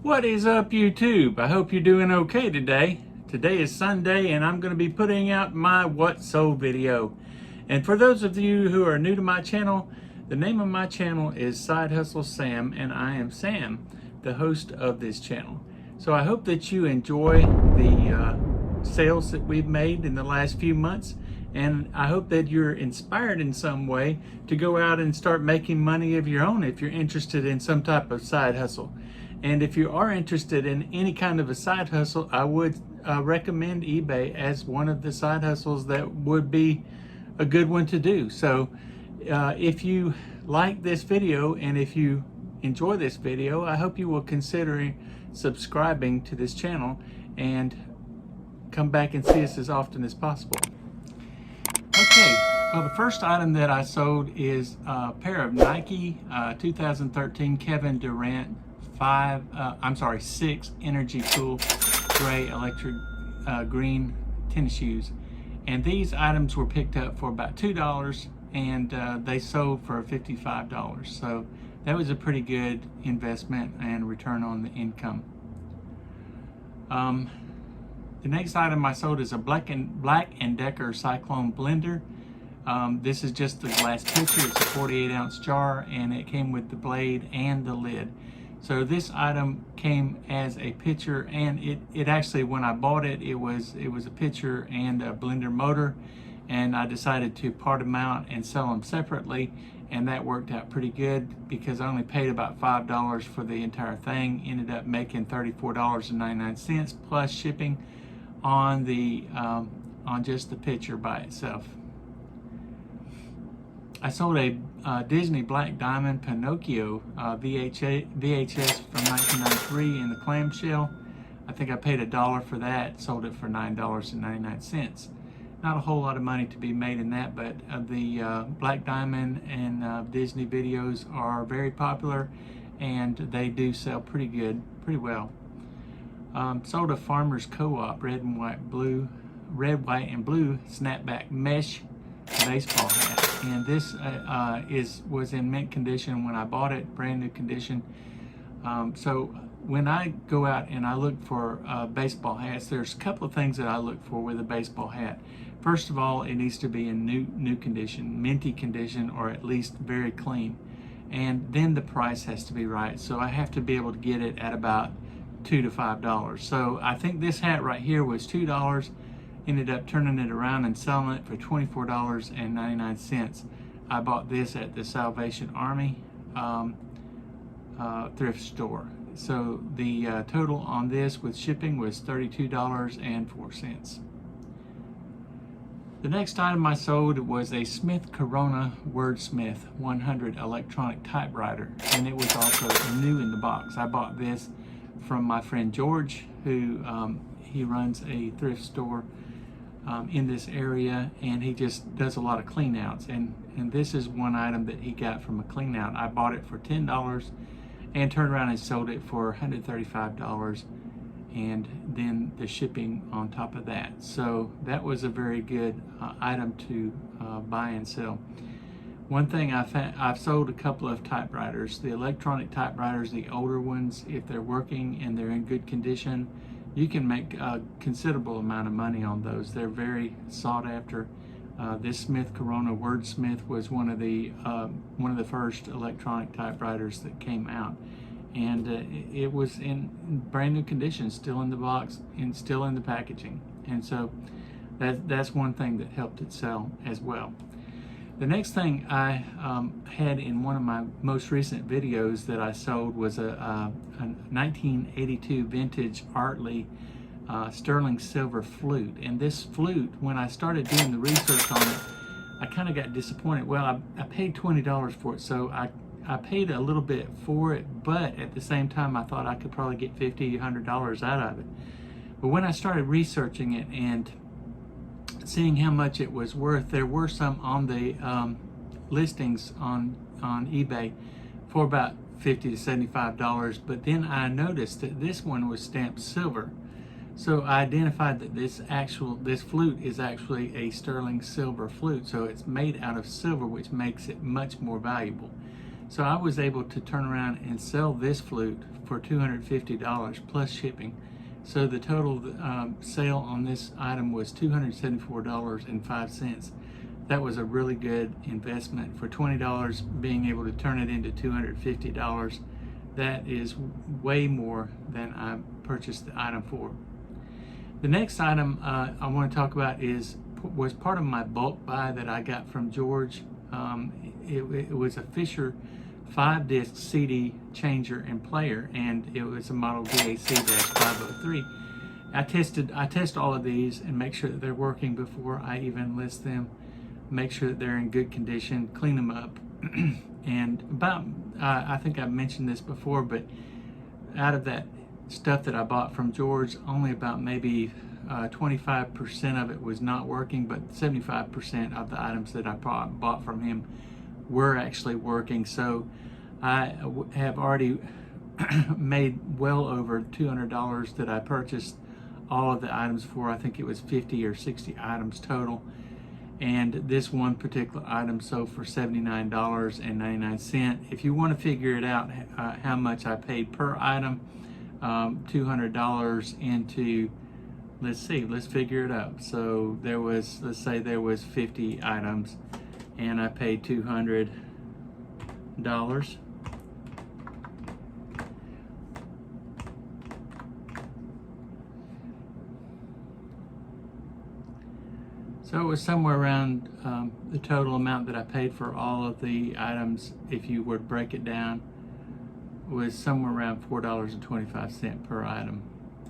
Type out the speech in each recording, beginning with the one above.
What is up, YouTube? I hope you're doing okay today. Today is Sunday and I'm going to be putting out my What Sold video. And for those of you who are new to my channel, the name of my channel is Side Hustle Sam, and I am Sam, the host of this channel. So I hope that you enjoy the sales that we've made in the last few months, and I hope that you're inspired in some way to go out and start making money of your own if you're interested in some type of side hustle. And if you are interested in any kind of a side hustle, I would recommend eBay as one of the side hustles that would be a good one to do. So if you like this video and if you enjoy this video, I hope you will consider subscribing to this channel and come back and see us as often as possible. Okay, well, the first item that I sold is a pair of Nike 2013 Kevin Durant 6 Energy Cool Gray Electric Green tennis shoes. And these items were picked up for about $2 and they sold for $55. So that was a pretty good investment and return on the income. The next item I sold is a Black & Decker Cyclone blender. This is just the glass pitcher. It's a 48-ounce jar, and it came with the blade and the lid. So this item came as a pitcher, and it actually, when I bought it, it was a pitcher and a blender motor, and I decided to part them out and sell them separately, and that worked out pretty good because I only paid about $5 for the entire thing. Ended up making $34.99 plus shipping on the on just the pitcher by itself. I sold a Disney Black Diamond Pinocchio VHS from 1993 in the clamshell. I think I paid $1 for that, sold it for $9.99. Not a whole lot of money to be made in that, but the Black Diamond and Disney videos are very popular, and they do sell pretty well. Sold a Farmer's Co-op red, white, and blue snapback mesh baseball hat, and this was in mint condition when I bought it, brand new condition. So when I go out and I look for baseball hats, there's a couple of things that I look for with a baseball hat. First of all, it needs to be in new condition, minty condition, or at least very clean. And then the price has to be right. So I have to be able to get it at about $2 to $5. So I think this hat right here was $2. Ended up turning it around and selling it for $24.99. I bought this at the Salvation Army thrift store. So the total on this with shipping was $32.04. The next item I sold was a Smith Corona Wordsmith 100 electronic typewriter, and it was also new in the box. I bought this from my friend George, who he runs a thrift store in this area, and he just does a lot of clean outs, and this is one item that he got from a clean out. I bought it for $10 and turned around and sold it for $135, and then the shipping on top of that. So that was a very good item to buy and sell. One thing I've sold a couple of typewriters, the electronic typewriters, the older ones. If they're working and they're in good condition, you can make a considerable amount of money on those. They're very sought after. This Smith Corona Wordsmith was one of the first electronic typewriters that came out, and it was in brand new condition, still in the box and still in the packaging. And so that's one thing that helped it sell as well. The next thing I had in one of my most recent videos that I sold was a 1982 vintage Artley sterling silver flute. And this flute, when I started doing the research on it, I kind of got disappointed. Well, I paid $20 for it, so I paid a little bit for it, but at the same time I thought I could probably get $50, $100 out of it. But when I started researching it and seeing how much it was worth, there were some on the listings on eBay for about $50 to $75, but then I noticed that this one was stamped silver. So I identified that this flute is actually a sterling silver flute, so it's made out of silver, which makes it much more valuable. So I was able to turn around and sell this flute for $250 plus shipping. So the total sale on this item was $274.05. That was a really good investment. For $20, being able to turn it into $250, that is way more than I purchased the item for. The next item I want to talk about was part of my bulk buy that I got from George. It was a Fisher 5-disc CD changer and player, and it was a model VAC-503. I test all of these and make sure that they're working before I even list them. Make sure that they're in good condition, clean them up. And I think I've mentioned this before, but out of that stuff that I bought from George, only about maybe 25% of it was not working, but 75% of the items that I bought from him were actually working. So I have already made well over $200 that I purchased all of the items for. I think it was 50 or 60 items total. And this one particular item sold for $79.99. If you want to figure it out, how much I paid per item, $200 into, let's figure it out. So let's say there was 50 items and I paid $200. So it was somewhere around the total amount that I paid for all of the items, if you were to break it down, was somewhere around $4.25 per item.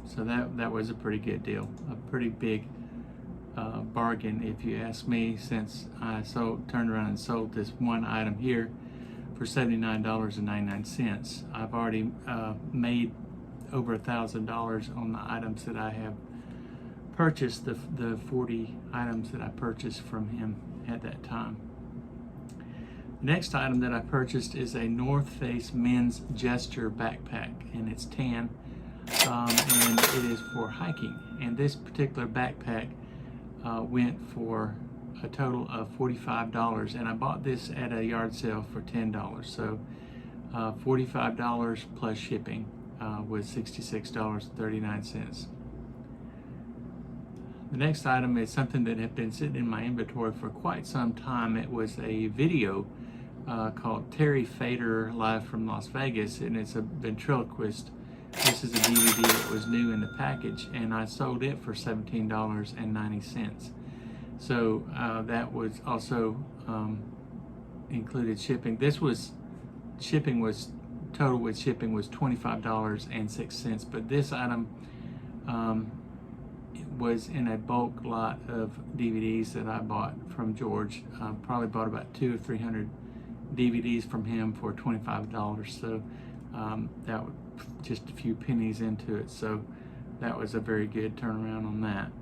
So that was a pretty good deal, a pretty big bargain if you ask me, since I turned around and sold this one item here for $79.99. I've already made over $1,000 on the items that I have purchased, the 40 items that I purchased from him at that time. The next item that I purchased is a North Face men's gesture backpack, and it's tan, and it is for hiking. And this particular backpack went for a total of $45, and I bought this at a yard sale for $10. So $45 plus shipping was $66.39. The next item is something that had been sitting in my inventory for quite some time. It was a video called Terry Fader Live from Las Vegas, and it's a ventriloquist. This is a DVD that was new in the package, and I sold it for $17.90. So that was also included shipping. Total with shipping was $25.06, but this item was in a bulk lot of DVDs that I bought from George. Probably bought about 200 or 300 DVDs from him for $25. So that was just a few pennies into it. So that was a very good turnaround on that.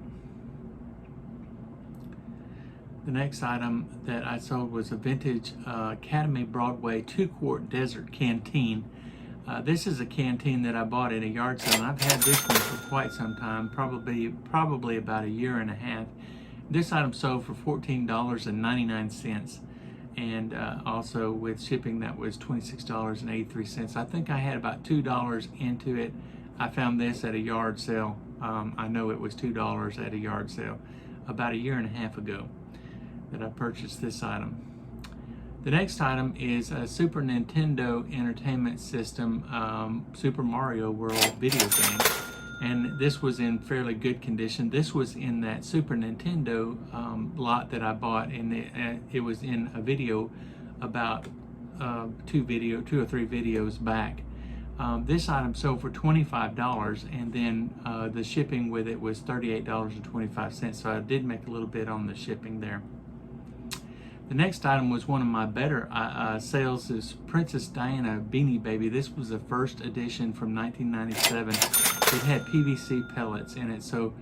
The next item that I sold was a vintage Academy Broadway 2-quart desert canteen. This is a canteen that I bought at a yard sale, and I've had this one for quite some time, probably about a year and a half. This item sold for $14.99, and also with shipping that was $26.83. I think I had about $2 into it. I found this at a yard sale. I know it was $2 at a yard sale about a year and a half ago that I purchased this item. The next item is a Super Nintendo Entertainment System Super Mario World video game, and this was in fairly good condition. This was in that Super Nintendo lot that I bought, and it was in a video about 2 or 3 videos back. This item sold for $25, and then the shipping with it was $38.25, so I did make a little bit on the shipping there. The next item was one of my better sales, is Princess Diana Beanie Baby. This was the first edition from 1997. It had PVC pellets in it, so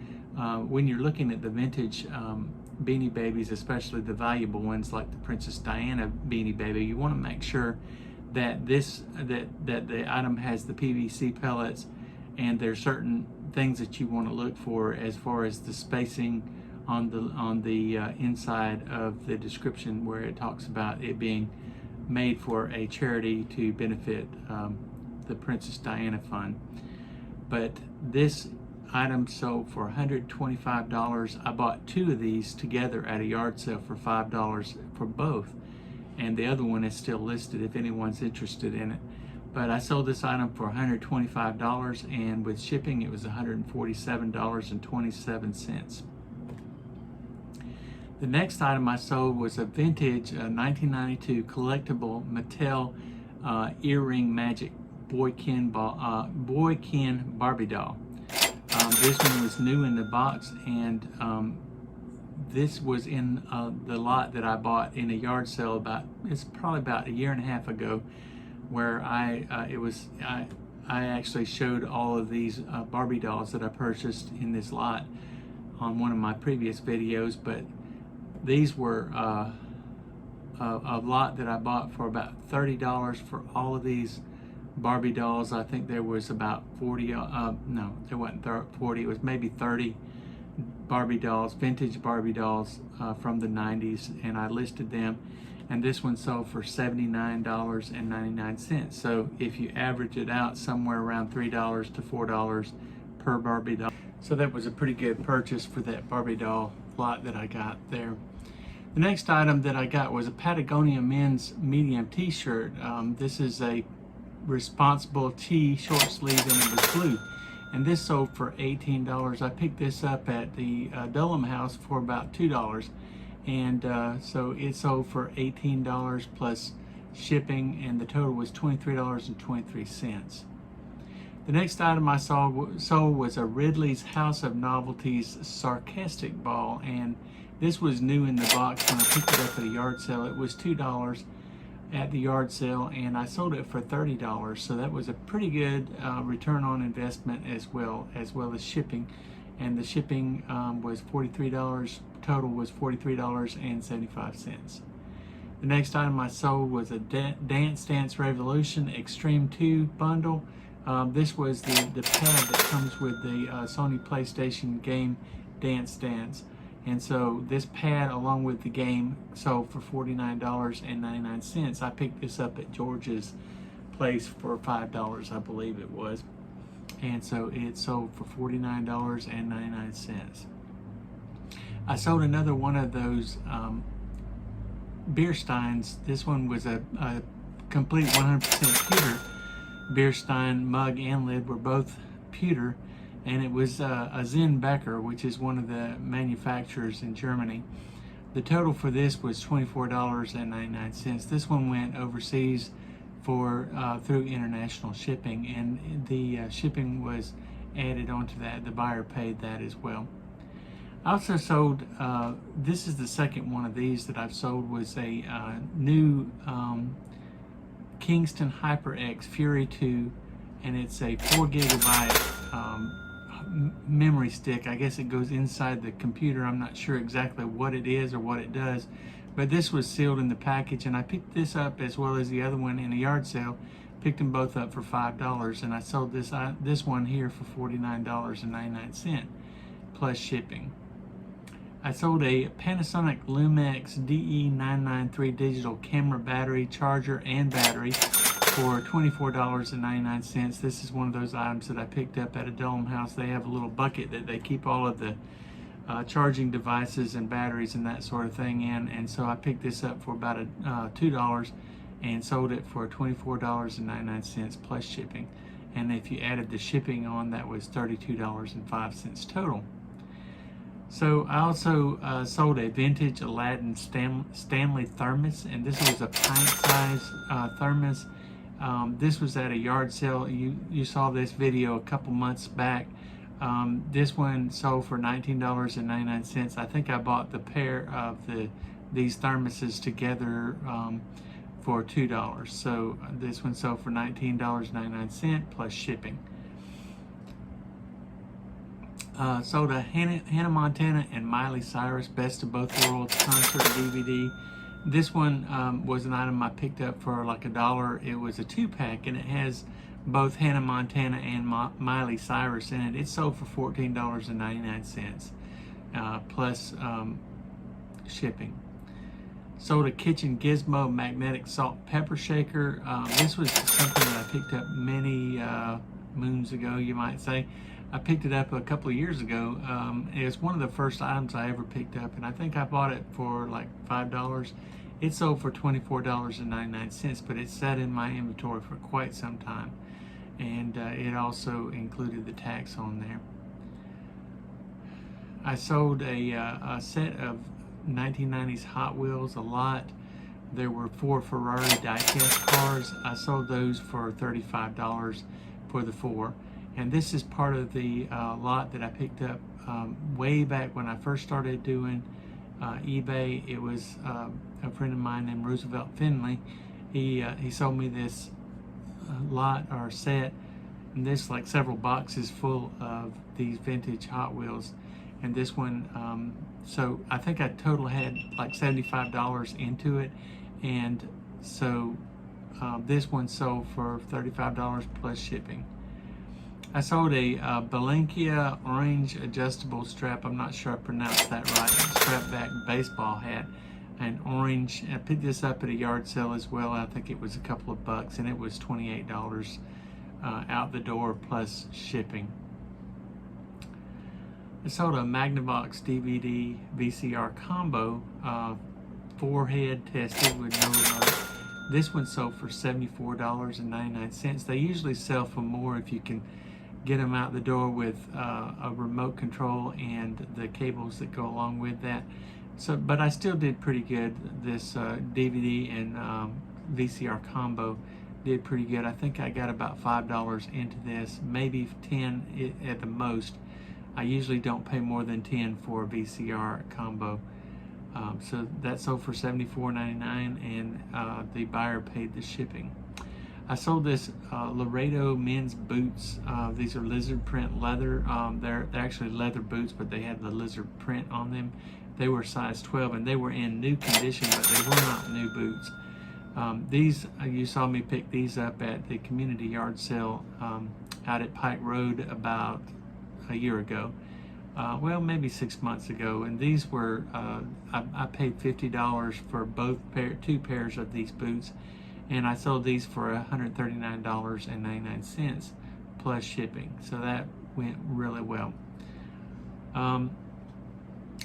when you're looking at the vintage Beanie Babies, especially the valuable ones like the Princess Diana Beanie Baby, you want to make sure that that the item has the PVC pellets, and there's certain things that you want to look for as far as the spacing on the inside of the description, where it talks about it being made for a charity to benefit the Princess Diana Fund. But this item sold for $125. I bought 2 of these together at a yard sale for $5 for both, and the other one is still listed if anyone's interested in it. But I sold this item for $125, and with shipping it was $147.27. The next item I sold was a vintage 1992 collectible Mattel earring magic boykin Barbie doll. This one was new in the box, and this was in the lot that I bought in a yard sale it's probably about a year and a half ago, where I actually showed all of these Barbie dolls that I purchased in this lot on one of my previous videos. But these were a lot that I bought for about $30 for all of these Barbie dolls. I think there was about 40, no, there wasn't 40, it was maybe 30 Barbie dolls, vintage Barbie dolls from the 90s, and I listed them. And this one sold for $79.99. So if you average it out, somewhere around $3 to $4 per Barbie doll. So that was a pretty good purchase for that Barbie doll lot that I got there. The next item that I got was a Patagonia men's medium t-shirt. This is a responsible tee, short sleeve, and it was blue. And this sold for $18. I picked this up at the Dulum House for about $2. And so it sold for $18 plus shipping, and the total was $23.23. The next item I sold was a Ridley's House of Novelties sarcastic ball, and this was new in the box when I picked it up at a yard sale. It was $2 at the yard sale, and I sold it for $30. So that was a pretty good return on investment, as well as shipping. And the shipping was $43. Total was $43.75. The next item I sold was a Dance Dance Revolution Extreme 2 bundle. This was the pad that comes with the Sony PlayStation game Dance Dance. And so this pad, along with the game, sold for $49.99. I picked this up at George's place for $5, I believe it was. And so it sold for $49.99. I sold another one of those beer steins. This one was a complete 100% pewter beer stein. Mug and lid were both pewter. And it was a Zinbecker, which is one of the manufacturers in Germany. The total for this was $24.99. This one went overseas for through international shipping, and the shipping was added onto that. The buyer paid that as well. I also sold, this is the second one of these that I've sold, was a new Kingston HyperX Fury 2, and it's a 4 gigabyte memory stick. I guess it goes inside the computer. I'm not sure exactly what it is or what it does, but this was sealed in the package, and I picked this up as well as the other one in a yard sale. Picked them both up for $5, and I sold this one here for $49.99 plus shipping. I sold a Panasonic Lumix DE993 digital camera battery, charger, and battery for $24.99. This is one of those items that I picked up at a Dulum House. They have a little bucket that they keep all of the charging devices and batteries and that sort of thing in, and so I picked this up for about $2 and sold it for $24.99 plus shipping. And if you added the shipping on, that was $32.05 total. So I also sold a vintage Aladdin Stanley Thermos, and this was a pint-size thermos. This was at a yard sale. You saw this video a couple months back. This one sold for $19.99. I think I bought the pair of these thermoses together for $2. So this one sold for $19.99 plus shipping. Sold a Hannah Montana and Miley Cyrus Best of Both Worlds concert DVD. This one was an item I picked up for like $1. It was a 2-pack, and it has both Hannah Montana and Miley Cyrus in it. It sold for $14.99 plus shipping. Sold a kitchen gizmo magnetic salt pepper shaker. This was something that I picked up many moons ago, you might say. I picked it up a couple of years ago. It was one of the first items I ever picked up, and I think I bought it for like $5. It sold for $24.99, but it sat in my inventory for quite some time, and it also included the tax on there. I sold a set of 1990s Hot Wheels, a lot. There were 4 Ferrari diecast cars. I sold those for $35 for the 4. And this is part of the lot that I picked up way back when I first started doing eBay. It was a friend of mine named Roosevelt Finley. He sold me this lot or set, and this like several boxes full of these vintage Hot Wheels. And this one, so I think I total had like $75 into it, and so this one sold for $35 plus shipping. I sold a Patagonia orange adjustable strap, I'm not sure I pronounced that right, Snapback Baseball hat, and orange. I picked this up at a yard sale as well. I think it was a couple of bucks, and it was $28 out the door plus shipping. I sold a Magnavox DVD VCR combo, 4-head tested with no remote. This one sold for $74.99. They usually sell for more if you can get them out the door with a remote control and the cables that go along with that. So, but I still did pretty good. This DVD and VCR combo did pretty good. I think I got about $5 into this, maybe 10 at the most. I usually don't pay more than 10 for a VCR combo. So that sold for $74.99, and the buyer paid the shipping. I sold this Laredo men's boots. These are lizard print leather. They're actually leather boots, but they had the lizard print on them. They were size 12, and they were in new condition, but they were not new boots. These, you saw me pick these up at the community yard sale out at Pike Road about a year ago. Well, maybe 6 months ago, and these were I paid $50 for two pairs of these boots, and I sold these for $139.99 plus shipping. So that went really well.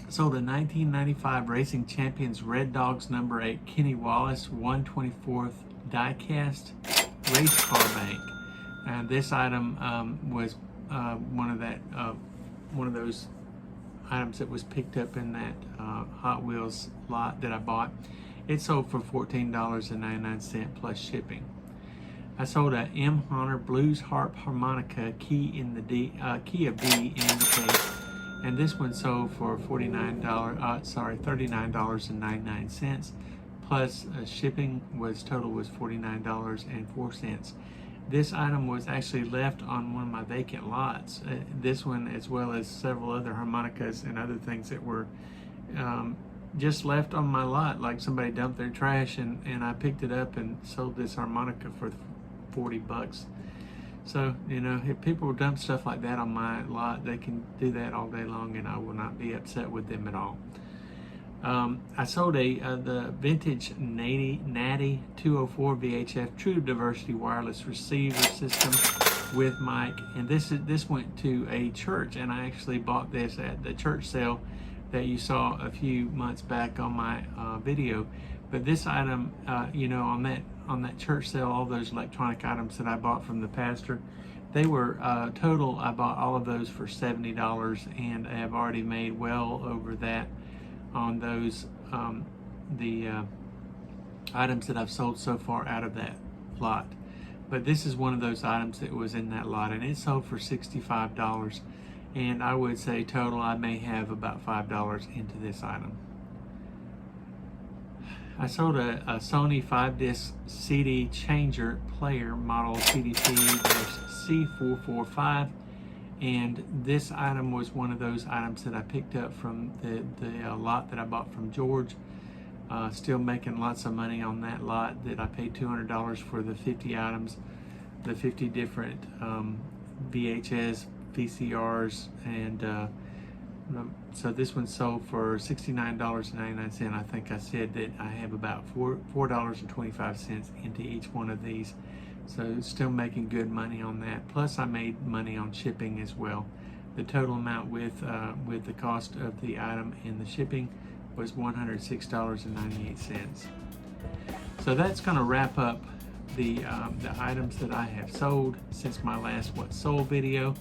Sold a 1995 Racing Champions Red Dogs number 8 Kenny Wallace 1/24 diecast race car bank, and this item was one of those items that was picked up in that Hot Wheels lot that I bought. It sold for $14.99 plus shipping. I sold a M. Honor Blues Harp harmonica key of D in the case, and this one sold for $39.99 plus shipping. Total was $49.04. This item was actually left on one of my vacant lots. This one, as well as several other harmonicas and other things that were just left on my lot, like somebody dumped their trash, and I picked it up and sold this harmonica for $40. So, you know, if people dump stuff like that on my lot, they can do that all day long, and I will not be upset with them at all. I sold the vintage Natty 204 VHF True Diversity wireless receiver system with mic, and this went to a church, and I actually bought this at the church sale that you saw a few months back on my video. But this item, you know, on that church sale, all those electronic items that I bought from the pastor, they were total. I bought all of those for $70, and I have already made well over that on those items that I've sold so far out of that lot. But this is one of those items that was in that lot, and it sold for $65, and I would say total I may have about $5 into this item. I sold a Sony 5-disc CD changer player model CDP-C445, and this item was one of those items that I picked up from the lot that I bought from George. Still making lots of money on that lot that I paid $200 for the 50 items, the 50 different VHS, VCRs, and So this one sold for $69.99. I think I said that I have about $4.25 into each one of these. So still making good money on that. Plus I made money on shipping as well. The total amount with the cost of the item and the shipping was $106.98. So that's going to wrap up the items that I have sold since my last What Sold video.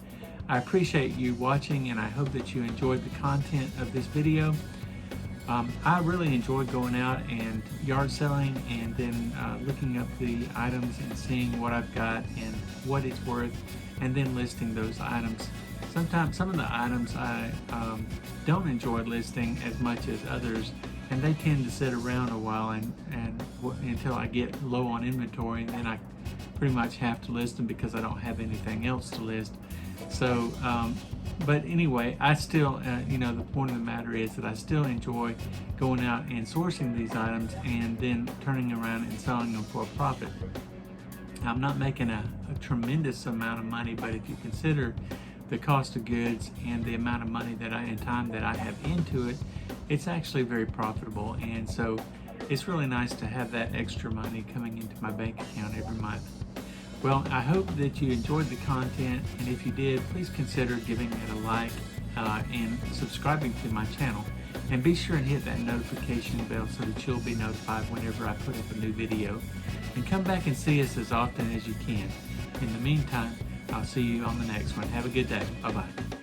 I appreciate you watching, and I hope that you enjoyed the content of this video. I really enjoy going out and yard selling and then looking up the items and seeing what I've got and what it's worth, and then listing those items. Sometimes some of the items I don't enjoy listing as much as others, and they tend to sit around a while and until I get low on inventory, and then I pretty much have to list them because I don't have anything else to list. So but anyway, I still the point of the matter is that I still enjoy going out and sourcing these items and then turning around and selling them for a profit. I'm not making a tremendous amount of money, but if you consider the cost of goods and the amount of money and time that I have into it, it's actually very profitable. And so it's really nice to have that extra money coming into my bank account every month. Well, I hope that you enjoyed the content, and if you did, please consider giving it a like and subscribing to my channel. And be sure and hit that notification bell so that you'll be notified whenever I put up a new video. And come back and see us as often as you can. In the meantime, I'll see you on the next one. Have a good day. Bye-bye.